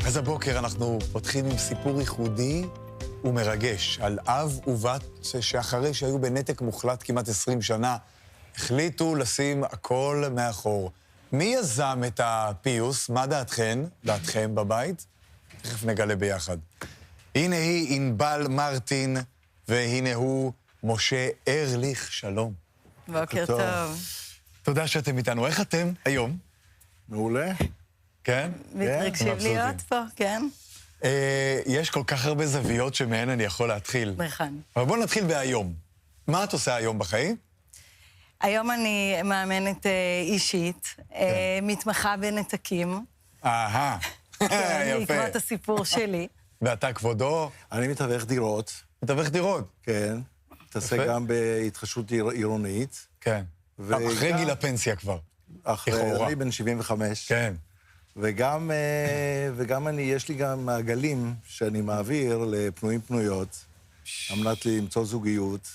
אז הבוקר אנחנו פותחים עם סיפור ייחודי ומרגש על אב ובת שאחרי שהיו בנתק מוחלט כמעט 20 שנה, החליטו לשים הכל מאחור. מי יזם את הפיוס? מה דעתכם בבית? תכף נגלה ביחד. הנה היא ענבל מרטין, והנה הוא משה ארליך. שלום. בוקר טוב. תודה שאתם איתנו. איך אתם היום? מעולה. כן? מתרגשים להיות פה, כן? יש כל כך הרבה זוויות שמהן אני יכול להתחיל. נכון. אבל בואו נתחיל בהיום. מה את עושה היום בחיים? היום אני מאמנת אישית, מתמחה בנתקים. אהה, יפה. בעקבות הסיפור שלי. ואתה כבודו? אני מתווך דירות. מתווך דירות? כן. מתעסק גם בהתחדשות עירונית. כן. אחרי גיל הפנסיה כבר. אני בן 75. כן. וגם יש לי גם מעגלים שאני מעביר לפנויים פנויות, על מנת למצוא זוגיות.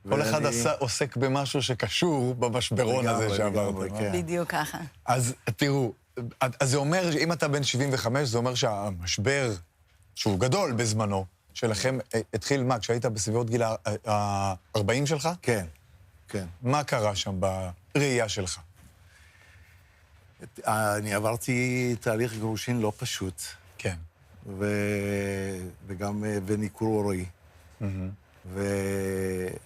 כל אחד עוסק במשהו שקשור במשברון הזה שעברתם. בדיוק ככה. אז תראו, אז זה אומר שאם אתה בן 75, זה אומר שהמשבר, שהוא גדול בזמנו, שלכם התחיל מה? כשהיית בסביבות גיל ה-40 שלך? כן, כן. מה קרה שם בראייה שלך? אני עברתי תהליך גירושין לא פשוט. כן. וגם בניכור הורי.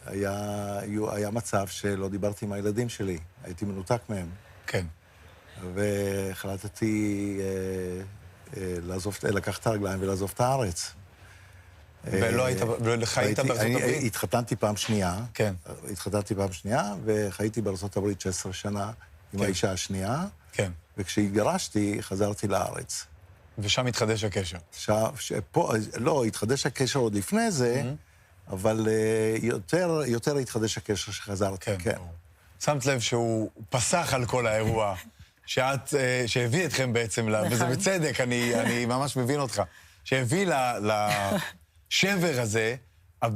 והיה מצב שלא דיברתי עם הילדים שלי, הייתי מנותק מהם. כן. והחלטתי לקחת את הרגליים ולעזוב את הארץ. ולא חיית בארצות הברית? התחתנתי פעם שנייה. כן. התחתנתי פעם שנייה, וחייתי בארצות הברית 16 שנה עם האישה השנייה. כן. וכשהתגרשתי, חזרתי לארץ. ושם התחדש הקשר. לא, התחדש הקשר עוד לפני זה, אבל יותר התחדש הקשר שחזרתי, כן. שמת לב שהוא פסח על כל האירוע, שהביא אתכם בעצם, וזה בצדק, אני ממש מבין אותך, שהביא לשבר הזה,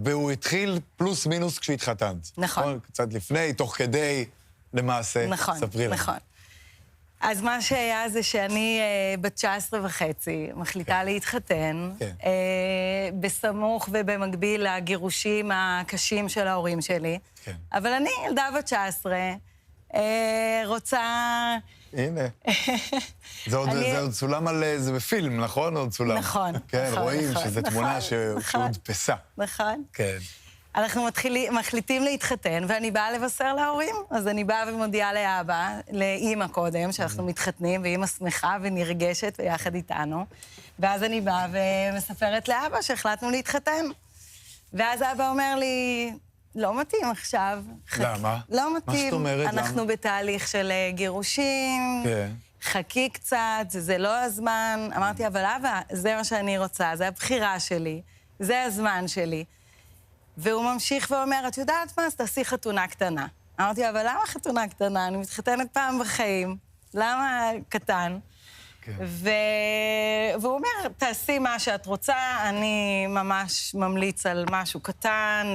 והוא התחיל פלוס מינוס כשהתחתנת. נכון. קצת לפני, תוך כדי, למעשה, ספרי לנו. נכון. אז מה שהיה זה שאני בת 19 וחצי, מחליטה להתחתן, בסמוך ובמקביל לגירושים הקשים של ההורים שלי. אבל אני, ילדה בת 19, רוצה... הנה. זה עוד צולם על... זה בפילם, נכון? עוד צולם. נכון. כן, רואים שזו תמונה שהודפסה. נכון. כן. אנחנו מחליטים להתחתן, ואני באה לבשר להורים. אז אני באה ומודיעה לאבא, לאמא קודם, שאנחנו מתחתנים, ואמא שמחה ונרגשת ביחד איתנו. ואז אני באה ומספרת לאבא שהחלטנו להתחתן. ואז אבא אומר לי, לא מתאים עכשיו. למה? לא מתאים. מה זאת אומרת? אנחנו בתהליך של גירושים, חכי קצת, זה לא הזמן. אמרתי, אבל אבא, זה מה שאני רוצה, זה הבחירה שלי, זה הזמן שלי. והוא ממשיך ואומר, את יודעת מה? אז תעשי חתונה קטנה. אמרתי, אבל למה חתונה קטנה? אני מתחתנת פעם בחיים. למה קטן? כן. והוא אומר, תעשי מה שאת רוצה, אני ממש ממליץ על משהו קטן,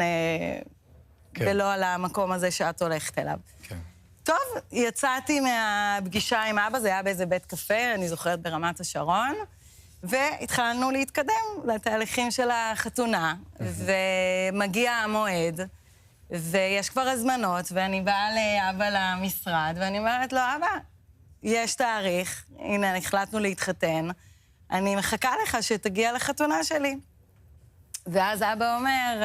ולא על המקום הזה שאת הולכת אליו. כן. טוב, יצאתי מהפגישה עם אבא, זה היה באיזה בית קפה, אני זוכרת ברמת השרון, והתחלנו להתקדם לתהליכים של החתונה, ומגיע המועד, ויש כבר הזמנות, ואני באה לאבא למשרד, ואני אומרת לו, אבא, יש תאריך, הנה, החלטנו להתחתן, אני מחכה לך שתגיע לחתונה שלי. ואז אבא אומר,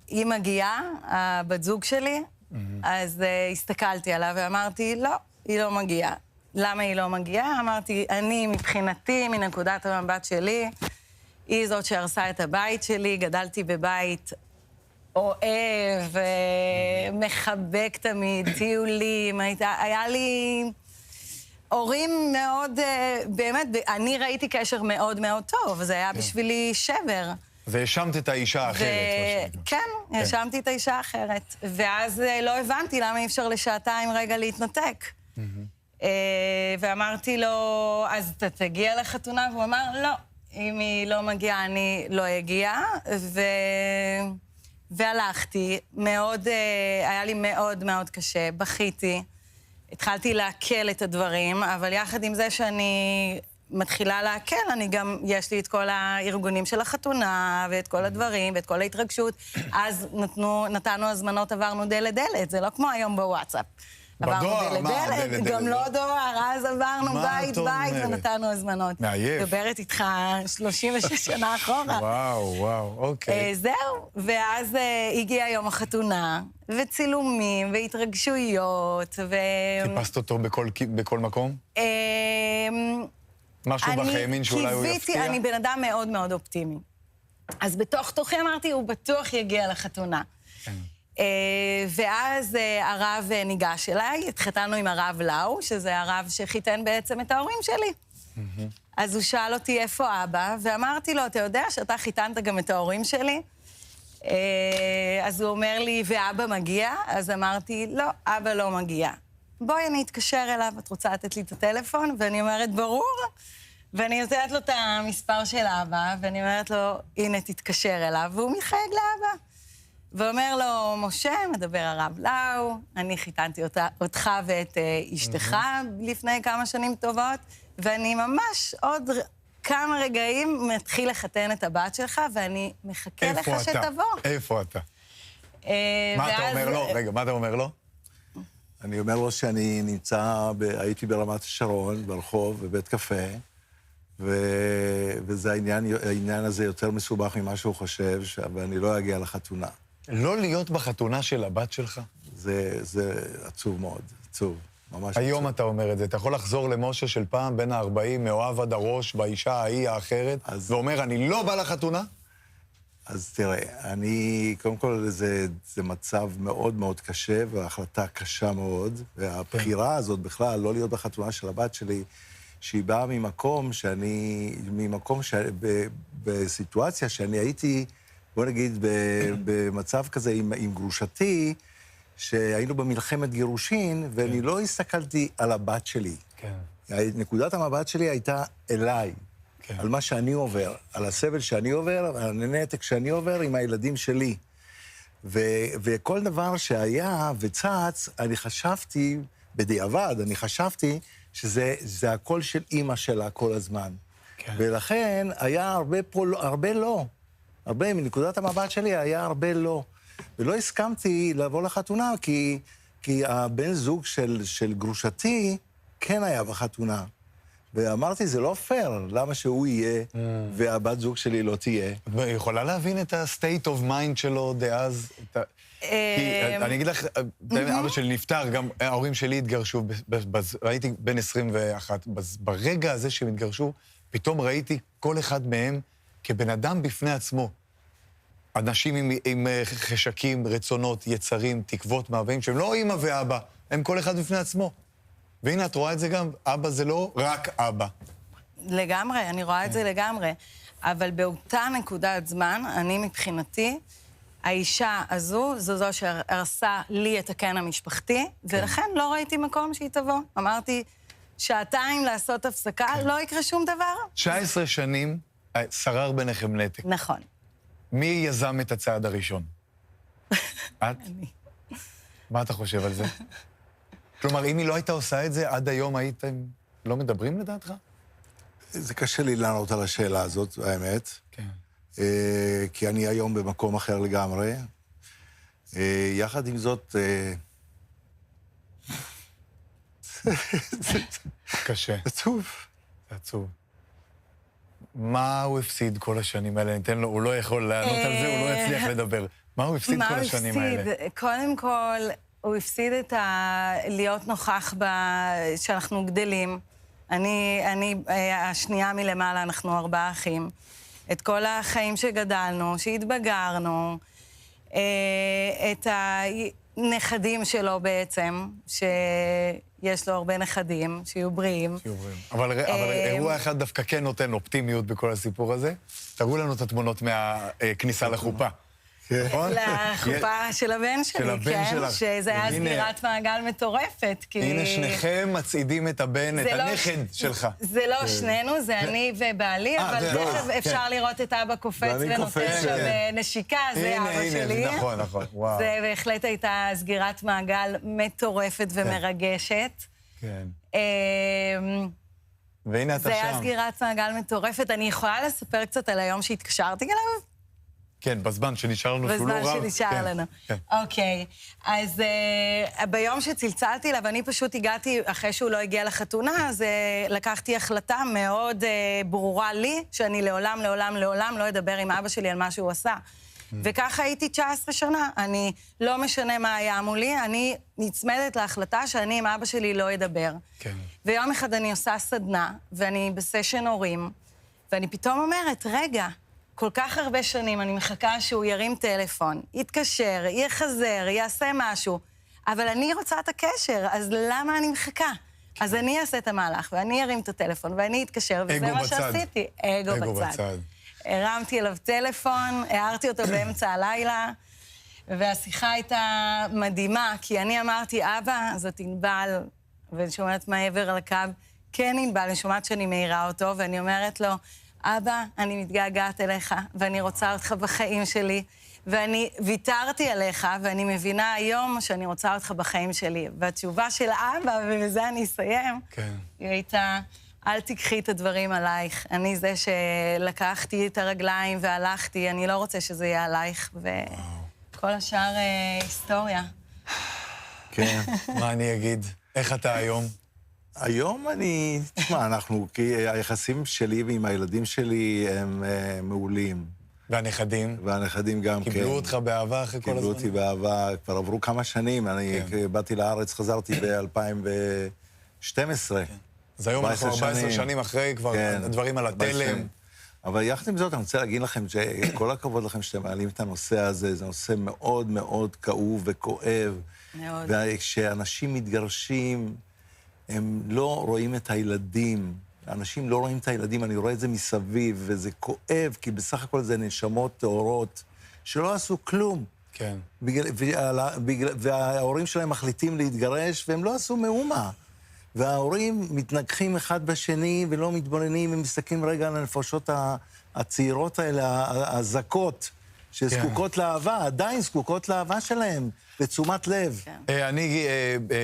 היא מגיעה, הבת זוג שלי, אז הסתכלתי עליו ואמרתי, לא, היא לא מגיעה. למה היא לא מגיעה? אמרתי, אני מבחינתי, מנקודת המבט שלי, היא זאת שהרסה את הבית שלי, גדלתי בבית אוהב, מחבק תמיד, טיולים, היה לי הורים מאוד, באמת, אני ראיתי קשר מאוד מאוד טוב, זה היה בשבילי שבר. והאשמת את האישה האחרת. כן, האשמתי את האישה האחרת. ואז לא הבנתי למה אי אפשר לשעתיים רגע להתנתק. ואמרתי לו, אז אתה תגיע לחתונה? והוא אמר, לא, אם היא לא מגיעה, אני לא אגיע. והלכתי, היה לי מאוד מאוד קשה, בכיתי. התחלתי לעכל את הדברים, אבל יחד עם זה שאני מתחילה להקל, אני גם, יש לי את כל הארגונים של החתונה, ואת כל הדברים, ואת כל ההתרגשות. אז נתנו הזמנות, עברנו דלת, זה לא כמו היום בוואטסאפ. בדואר, מה? דלת, גם לא דואר, אז עברנו בית ונתנו הזמנות. מעייף. מדברת איתך 36 שנה אחורה. וואו, אוקיי. זהו, ואז הגיע יום החתונה, וצילומים, והתרגשויות, חיפשת אותו בכל מקום? משהו בחיימין שאולי הוא יפתיע? אני בן אדם מאוד מאוד אופטימי. אז בתוך תוכי אמרתי, הוא בטוח יגיע לחתונה. ואז הרב ניגש אליי, התחתנו עם הרב לאו, שזה הרב שחיתן בעצם את ההורים שלי. אז הוא שאל אותי איפה אבא, ואמרתי לו, אתה יודע שאתה חיתנת גם את ההורים שלי? אז הוא אומר לי, ואבא מגיע? אז אמרתי, לא, אבא לא מגיע. בואי, אני אתקשר אליו, את רוצה לתת לי את הטלפון? ואני אומרת, ברור. ואני נותנת לו את המספר של אבא, ואני אומרת לו, הנה, תתקשר אליו, והוא מתחייג לאבא. ואומר לו, משה, מדבר הרב לאו, אני חיתנתי אותך ואת אשתך לפני כמה שנים טובות, ואני ממש עוד כמה רגעים מתחיל לחתן את הבת שלך, ואני מחכה לך שתבוא. איפה אתה? מה אתה אומר לו? רגע, מה אתה אומר לו? אני אומר לו שאני הייתי ברמת השרון, ברחוב, בבית קפה, וזה העניין הזה יותר מסובך ממה שהוא חושב, ואני לא אגיע לחתונה. לא להיות בחתונה של הבת שלך? זה עצוב מאוד, עצוב, ממש עצוב. היום אתה אומר את זה, אתה יכול לחזור למשה של פעם, בין ה-40, מאוהב עד הראש, באישה ההיא האחרת, ואומר, אני לא בא לחתונה? אז תראה, קודם כל, זה מצב מאוד מאוד קשה, והחלטה קשה מאוד, והבחירה הזאת בכלל, לא להיות בחתונה של הבת שלי, שהיא באה ממקום בסיטואציה שאני הייתי, בוא נגיד, במצב כזה עם גרושתי, שהיינו במלחמת גירושין, ואני לא הסתכלתי על הבת שלי. נקודת המבט שלי הייתה אליי, על מה שאני עובר, על הסבל שאני עובר, על הנתק שאני עובר עם הילדים שלי. וכל דבר שהיה וצץ, אני חשבתי, בדיעבד, שזה הקול של אימא שלה כל הזמן. ולכן היה הרבה לא. הרבה, מנקודת המבט שלי היה הרבה לא. ולא הסכמתי לבוא לחתונה, כי הבן זוג של גרושתי כן היה בחתונה. ואמרתי, זה לא פייר, למה שהוא יהיה והבת זוג שלי לא תהיה? יכולה להבין את ה-state of mind שלו דאז? כי אני אגיד לך, אבא שלי נפטר, גם ההורים שלי התגרשו, הייתי בן 21. ברגע הזה שהם התגרשו, פתאום ראיתי כל אחד מהם כבן אדם בפני עצמו. אנשים עם חשקים, רצונות, יצרים, תקוות, מאוויים, שהם לא אמא ואבא, הם כל אחד בפני עצמו. והנה, את רואה את זה גם, אבא זה לא רק אבא. לגמרי, אני רואה את זה לגמרי. אבל באותה נקודת זמן, אני מבחינתי, האישה הזו, זו שהרסה לי את הקן המשפחתי, ולכן לא ראיתי מקום שהיא תבוא. אמרתי, שעתיים לעשות הפסקה, לא יקרה שום דבר. 19 שנים, שרר ביניכם נתק. נכון. מי יזם את הצעד הראשון? את? אני. מה אתה חושב על זה? כלומר, אם היא לא הייתה עושה את זה, עד היום הייתם לא מדברים לדעתך? זה קשה לי לענות על השאלה הזאת, האמת. כן. כי אני היום במקום אחר לגמרי. יחד עם זאת... קשה. עצוב. זה עצוב. מה הוא הפסיד כל השנים האלה? ניתן לו, הוא לא יכול לענות על זה, הוא לא יצליח לדבר. מה הוא הפסיד כל השנים האלה? קודם כל, הוא הפסיד את להיות נוכח שאנחנו גדלים. אני השנייה מלמעלה, אנחנו 4 אחים. את כל החיים שגדלנו, שהתבגרנו, את הנכדים שלו בעצם, שיש לו הרבה נכדים, שיהיו בריאים. אבל אירוע אחד דווקא כן נותן אופטימיות בכל הסיפור הזה. תראו לנו את התמונות מהכניסה לחופה. נכון? לחופה של הבן שלי, כן? שזה היה סגירת מעגל מטורפת, כי... הנה שניכם מצעידים את הבן, את הנכד שלך. זה לא שנינו, זה אני ובעלי, אבל תכף אפשר לראות את אבא קופץ ונותן שם נשיקה, זה אבא שלי. נכון, וואו. זה בהחלט הייתה סגירת מעגל מטורפת ומרגשת. כן. והנה אתה זה היה שם. סגירת מעגל מטורפת. אני יכולה לספר קצת על היום שהתקשרתי אליו? כן, בזמן שנשאר לנו, שהוא לא רב. בזמן שנשאר כן, לנו. כן. אוקיי, אז ביום שצלצלתי אליו, אני פשוט הגעתי, אחרי שהוא לא הגיע לחתונה, אז לקחתי החלטה מאוד ברורה לי, שאני לעולם, לעולם, לעולם לא אדבר עם אבא שלי על מה שהוא עשה. וככה הייתי 19 שנה. אני, לא משנה מה היה מולי, אני נצמדת להחלטה שאני עם אבא שלי לא אדבר. כן. ויום אחד אני עושה סדנה, ואני בסשן הורים, ואני פתאום אומרת, רגע, כל כך הרבה שנים אני מחכה שהוא ירים טלפון, יתקשר, יחזר, יעשה משהו, אבל אני רוצה את הקשר, אז למה אני מחכה? אז אני אעשה את המהלך, ואני ארים את הטלפון, ואני אתקשר, וזה מה שעשיתי. אגו בצד. הרמתי אליו טלפון, הערתי אותו באמצע הלילה, והשיחה הייתה מדהימה, כי אני אמרתי, אבא, זאת ענבל, ואני שומעת מעבר על הקו, כן ענבל, אני שומעת שאני מעירה אותו, ואני אומרת לו, אבא, אני מתגעגעת אליך, ואני רוצה אותך בחיים שלי, ואני ויתרתי עליך, ואני מבינה היום שאני רוצה אותך בחיים שלי. והתשובה של אבא, ובזה אני אסיים, כן. היא הייתה, אל תיקחי את הדברים עלייך. אני זה שלקחתי את הרגליים והלכתי, אני לא רוצה שזה יהיה עלייך, וכל השאר היסטוריה. כן. מה אני אגיד? איך אתה היום? היום אני... תשמע, כי היחסים שלי ועם הילדים שלי הם מעולים. והנכדים? והנכדים גם כן. קיבלו אותך באהבה אחרי כל הזמן? קיבלו אותי באהבה, כבר עברו כמה שנים. אני באתי לארץ, חזרתי ב-2012. אז היום אנחנו 14 שנים אחרי, כבר הדברים על התלם. אבל יחד עם זאת, אני רוצה להגיד לכם שכל הכבוד לכם שאתם מעלים את הנושא הזה, זה נושא מאוד מאוד כאוב וכואב. מאוד. וכשאנשים מתגרשים, הם לא רואים את הילדים. אנשים לא רואים את הילדים, אני רואה את זה מסביב, וזה כואב, כי בסך הכל זה נשמות טהורות שלא עשו כלום. כן. וההורים שלהם מחליטים להתגרש, והם לא עשו מאומה. וההורים מתנגחים אחד בשני ולא מתבוננים, הם מסתכלים רגע על הנפשות הצעירות האלה, הזכות, שזקוקות לאהבה, עדיין זקוקות לאהבה שלהם, לתשומת לב.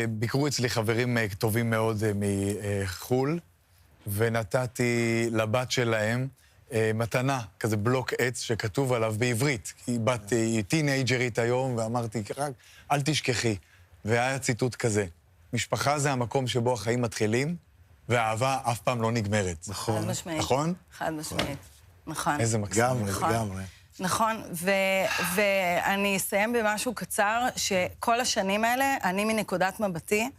ביקרו אצלי חברים טובים מאוד מחול, ונתתי לבת שלהם מתנה, כזה בלוק עץ שכתוב עליו בעברית. היא טינאג'רית היום, ואמרתי, רק אל תשכחי. והיה ציטוט כזה, משפחה זה המקום שבו החיים מתחילים, והאהבה אף פעם לא נגמרת. נכון. חד משמעית. נכון? חד משמעית. נכון. איזה מקסים. לגמרי. נכון, ואני אסיים במשהו קצר, שכל השנים האלה, אני מנקודת מבטי,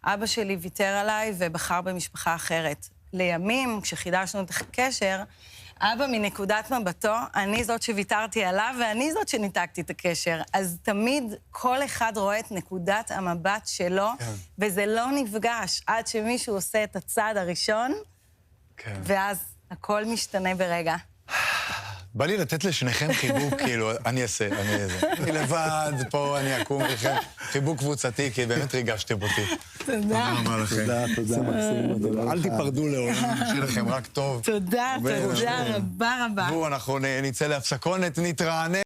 אבא שלי ויתר עליי ובחר במשפחה אחרת. לימים, כשחידשנו את הקשר, אבא מנקודת מבטו, אני זאת שוויתרתי עליו, ואני זאת שניתקתי את הקשר. אז תמיד כל אחד רואה את נקודת המבט שלו, וזה לא נפגש עד שמישהו עושה את הצעד הראשון, ואז הכל משתנה ברגע. בא לי לתת לשניכם חיבוק, כאילו, אני אעשה, אני לבד, פה אני אקום לכם, חיבוק קבוצתי, כי באמת ריגשתם אותי. תודה. תודה, מקסים. אל תיפרדו לעולם, שיהיה לכם רק טוב. תודה רבה רבה. אנחנו נצא להפסקונת, נתרענן.